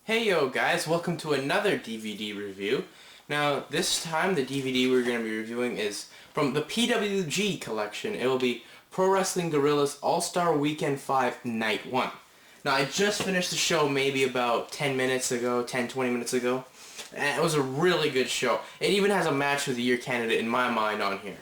Hey yo guys, welcome to another DVD review. Now this time the DVD we're going to be reviewing is from the PWG collection. It will be Pro Wrestling Guerrillas All-Star Weekend 5 Night 1. Now I just finished the show maybe about 10 minutes ago, 10-20 minutes ago. And it was a really good show. It even has a match of the year candidate in my mind on here.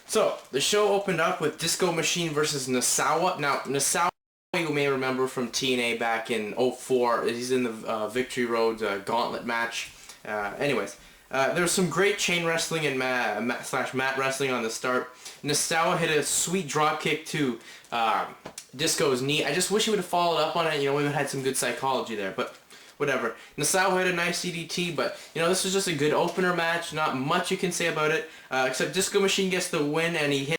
So the show opened up with Disco Machine versus Nsawa. Now Nsawa, you may remember from TNA back in 04. He's in the Victory Road Gauntlet match. Anyways, there was some great chain wrestling and mat wrestling on the start. Nsawa hit a sweet drop kick to Disco's knee. I just wish he would have followed up on it. You know, we would have had some good psychology there, but whatever. Nsawa hit a nice DDT, but you know, this was just a good opener match. Not much you can say about it, except Disco Machine gets the win and he hit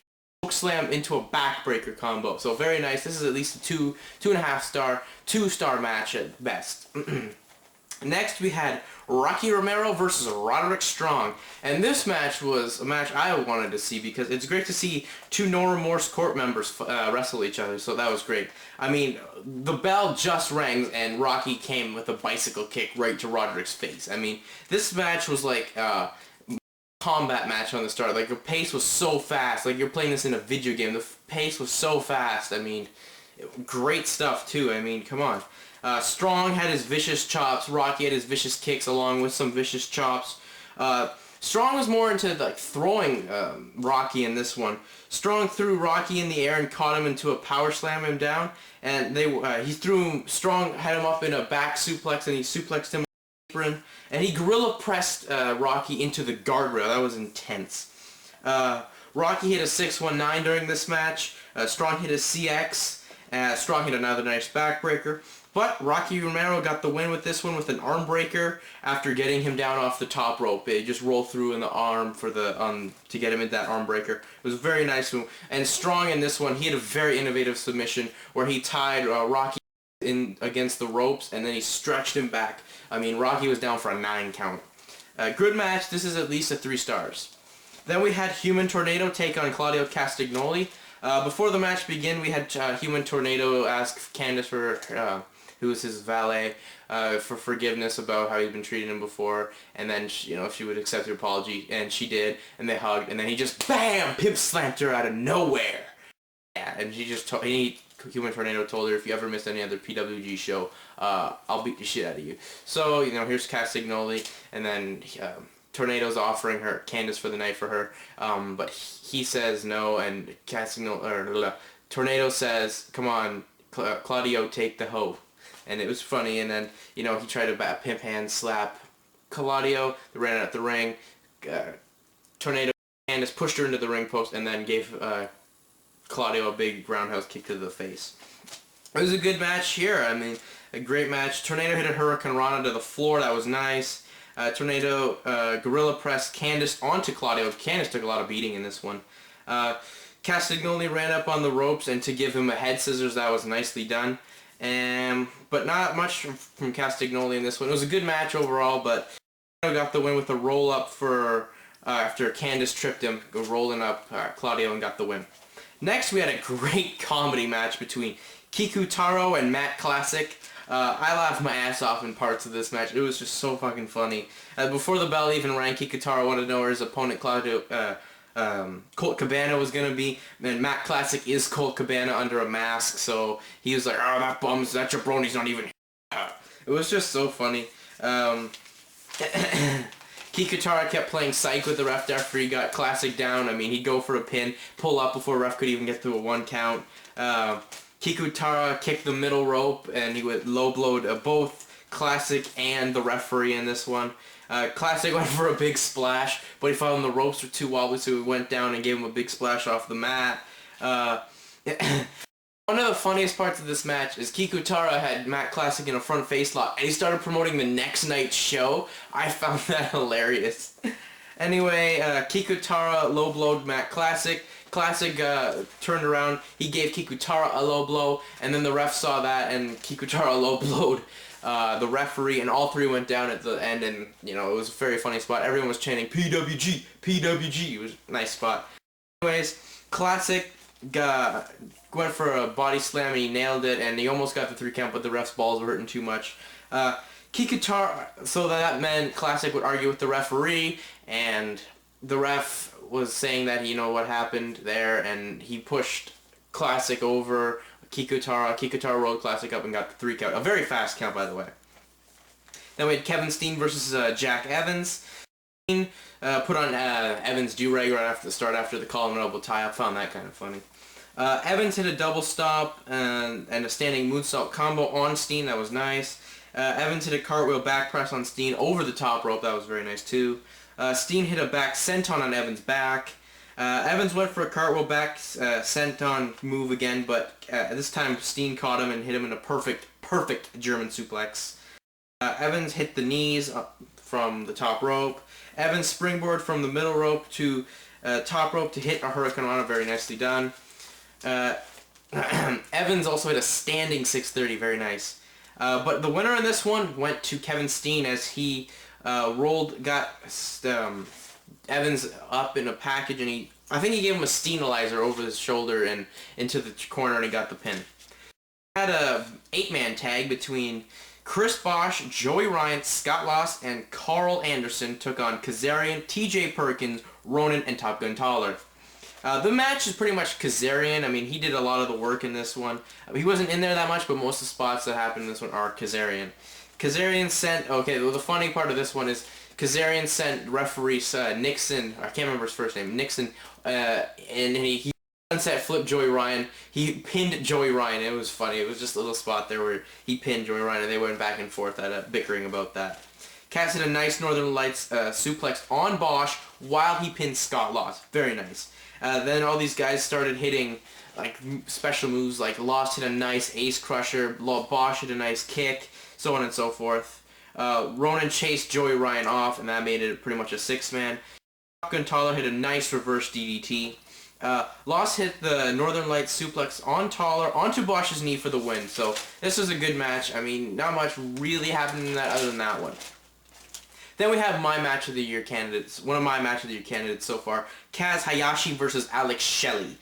slam into a backbreaker combo. So very nice. This is at least a 2.5 star, 2-star match at best. Next we had Rocky Romero versus Roderick Strong, and this match was a match I wanted to see because it's great to see two No Remorse Corp members wrestle each other, so that was great. I mean, the bell just rang and Rocky came with a bicycle kick right to Roderick's face. I mean, this match was like combat match on the start. Like, the pace was so fast, like you're playing this in a video game. The pace was so fast. I mean, great stuff too. I mean, come on. Strong had his vicious chops, Rocky had his vicious kicks along with some vicious chops. Strong was more into like throwing Rocky in this one. Strong threw Rocky in the air and caught him into a power slam him down, and Strong had him up in a back suplex and he suplexed him and he gorilla pressed Rocky into the guardrail. That was intense. Rocky hit a 619 during this match. Strong hit a CX. Strong hit another nice backbreaker. But Rocky Romero got the win with this one with an arm breaker after getting him down off the top rope. It just rolled through in the arm for the to get him into that arm breaker. It was a very nice move. And Strong in this one, he had a very innovative submission where he tied Rocky in against the ropes and then he stretched him back. I mean, Rocky was down for a 9 count. Good match. This is at least a 3 stars. Then we had Human Tornado take on Claudio Castignoli. Before the match began, we had Human Tornado ask Candice, who was his valet, for forgiveness about how he'd been treating him before, and then if she would accept her apology, and she did, and they hugged, and then he just BAM! Pimp slammed her out of nowhere. Yeah, and she just Human Tornado told her, if you ever miss any other PWG show, I'll beat the shit out of you. So, here's Castignoli, and then Tornado's offering her Candice for the night for her, but he says no, and Tornado says, come on, Claudio, take the hoe. And it was funny, and then, he tried to pimp hand slap Claudio, they ran out the ring, Tornado, Candice pushed her into the ring post, and then gave Claudio a big roundhouse kick to the face. It was a good match here. I mean, a great match. Tornado hit a Hurricane Rana to the floor. That was nice. Tornado gorilla pressed Candice onto Claudio. Candice took a lot of beating in this one. Castignoli ran up on the ropes and to give him a head scissors. That was nicely done. But not much from Castignoli in this one. It was a good match overall, but got the win with a roll up for after Candice tripped him, rolling up Claudio and got the win. Next, we had a great comedy match between Kikutaro and Matt Classic. I laughed my ass off in parts of this match. It was just so fucking funny. Before the bell even rang, Kikutaro wanted to know where his opponent, Colt Cabana, was going to be. And Matt Classic is Colt Cabana under a mask, so he was like, oh, that jabroni's not even here. It was just so funny. Kikutaro kept playing psych with the ref after he got Classic down. I mean, he'd go for a pin, pull up before ref could even get to a 1 count. Kikutaro kicked the middle rope, and he would low-blowed both Classic and the referee in this one. Classic went for a big splash, but he found the ropes were too wobbly, so he went down and gave him a big splash off the mat. One of the funniest parts of this match is Kikutaro had Matt Classic in a front face lock, and he started promoting the next night's show. I found that hilarious. Anyway, Kikutaro low-blowed Matt Classic. Classic turned around, he gave Kikutaro a low blow, and then the ref saw that, and Kikutaro low-blowed the referee, and all three went down at the end, and, it was a very funny spot. Everyone was chanting, PWG, PWG. It was a nice spot. Anyways, Classic went for a body slam and he nailed it, and he almost got the 3 count, but the ref's balls were hurting too much. Kikutaro, so that meant Classic would argue with the referee, and the ref was saying that what happened there, and he pushed Classic over Kikutaro. Kikutaro rolled Classic up and got the 3 count. A very fast count, by the way. Then we had Kevin Steen versus Jack Evans. Steen put on Evans' do-rag right after the start, after the collar and elbow tie-up. Found that kind of funny. Evans hit a double stop and a standing moonsault combo on Steen. That was nice. Evans hit a cartwheel back press on Steen over the top rope. That was very nice too. Steen hit a back senton on Evans' back. Evans went for a cartwheel back senton move again, but this time Steen caught him and hit him in a perfect German suplex. Evans hit the knees from the top rope. Evans springboard from the middle rope to top rope to hit a Hurricane Rana. Very nicely done. Evans also hit a standing 630. Very nice. But the winner in this one went to Kevin Steen as he got Evans up in a package, and I think he gave him a Steenalizer over his shoulder and into the corner, and he got the pin. Had a 8-man tag between Chris Bosch, Joey Ryan, Scott Lost, and Carl Anderson took on Kazarian, TJ Perkins, Ronan, and Top Gun Toller. The match is pretty much Kazarian. I mean, he did a lot of the work in this one. He wasn't in there that much, but most of the spots that happened in this one are Kazarian. Kazarian sent... Okay, well, the funny part of this one is Kazarian sent referee Nixon... I can't remember his first name. Nixon. And he sunset flipped Joey Ryan. He pinned Joey Ryan. It was funny. It was just a little spot there where he pinned Joey Ryan, and they went back and forth at bickering about that. Cass hit a nice Northern Lights suplex on Bosch while he pinned Scott Lost. Very nice. Then all these guys started hitting like special moves, like Lost hit a nice ace crusher, Bosch hit a nice kick, so on and so forth. Ronan chased Joey Ryan off, and that made it pretty much a 6-man. Top Gun Toller hit a nice reverse DDT. Lost hit the Northern Lights suplex on Toller onto Bosch's knee for the win. So this was a good match. I mean, not much really happened in that other than that one. Then we have my match of the year candidates. One of my match of the year candidates so far. Kaz Hayashi versus Alex Shelley.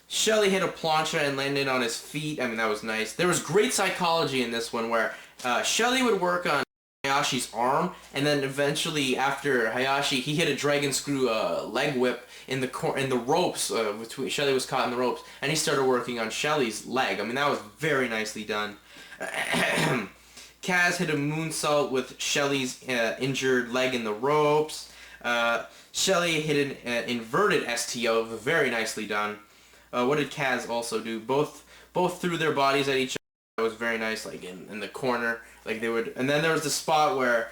Shelley hit a plancha and landed on his feet. I mean, that was nice. There was great psychology in this one where Shelley would work on Hayashi's arm, and then eventually after Hayashi, he hit a dragon screw leg whip in the ropes. Between Shelley was caught in the ropes, and he started working on Shelley's leg. I mean, that was very nicely done. Kaz hit a moonsault with Shelley's injured leg in the ropes. Shelley hit an inverted STO, very nicely done. What did Kaz also do? Both threw their bodies at each other. It was very nice, like in the corner, like they would. And then there was the spot where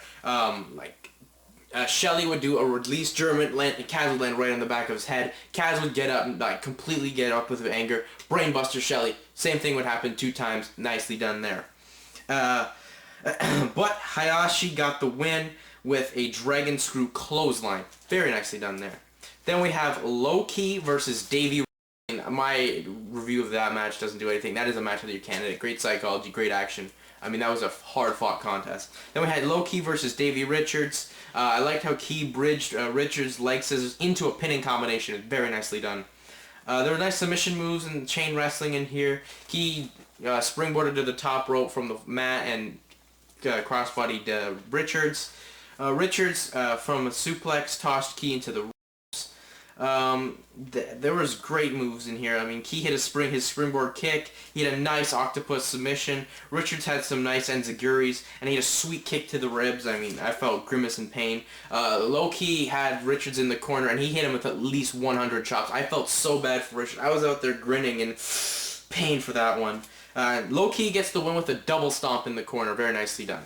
Shelley would do a release German, and Kaz would land right on the back of his head. Kaz would get up and completely get up with anger, brainbuster Shelley. Same thing would happen 2 times. Nicely done there. But Hayashi got the win with a dragon screw clothesline. Very nicely done there. Then we have Low Key versus Davey. My review of that match doesn't do anything. That is a match of the year candidate. Great psychology, great action. I mean, that was a hard-fought contest. Then we had Low Key versus Davey Richards. I liked how Key bridged Richards' leg scissors into a pinning combination. Very nicely done. There were nice submission moves and chain wrestling in here. Key springboarded to the top rope from the mat and crossbodied Richards. Richards from a suplex tossed Key into the ropes. There was great moves in here. I mean, Key hit his springboard kick. He had a nice octopus submission. Richards had some nice enziguris, and he had a sweet kick to the ribs. I mean, I felt grimace in pain. Low Key had Richards in the corner, and he hit him with at least 100 chops. I felt so bad for Richards. I was out there grinning in pain for that one. Low Key gets the win with a double stomp in the corner. Very nicely done.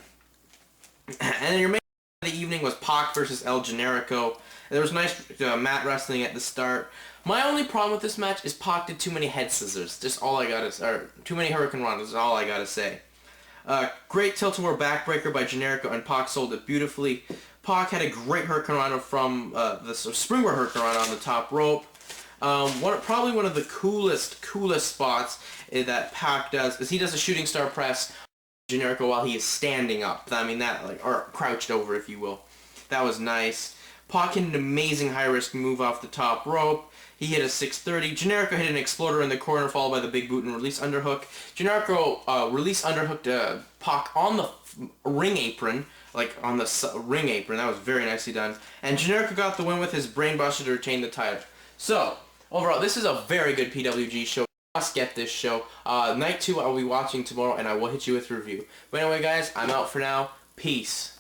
And then your main of the evening was Pac versus El Generico. There was nice mat wrestling at the start. My only problem with this match is Pac did too many head scissors. Just all I gotta, or too many Hurricane Ranas is all I gotta say. Great tilt-a-whirl backbreaker by Generico, and Pac sold it beautifully. Pac had a great Hurricane Rana from the springboard Hurricane Rana on the top rope. Probably one of the coolest spots that Pac does is he does a shooting star press on Generico while he is standing up. I mean, that, like, or crouched over, if you will. That was nice. Pac hit an amazing high-risk move off the top rope. He hit a 630. Generico hit an exploder in the corner, followed by the big boot and release underhook. Generico release underhooked Pac on the ring apron, like on the ring apron. That was very nicely done. And Generico got the win with his brainbuster to retain the title. So, overall, this is a very good PWG show. Must get this show. Night 2 I'll be watching tomorrow, and I will hit you with a review. But anyway, guys, I'm out for now. Peace.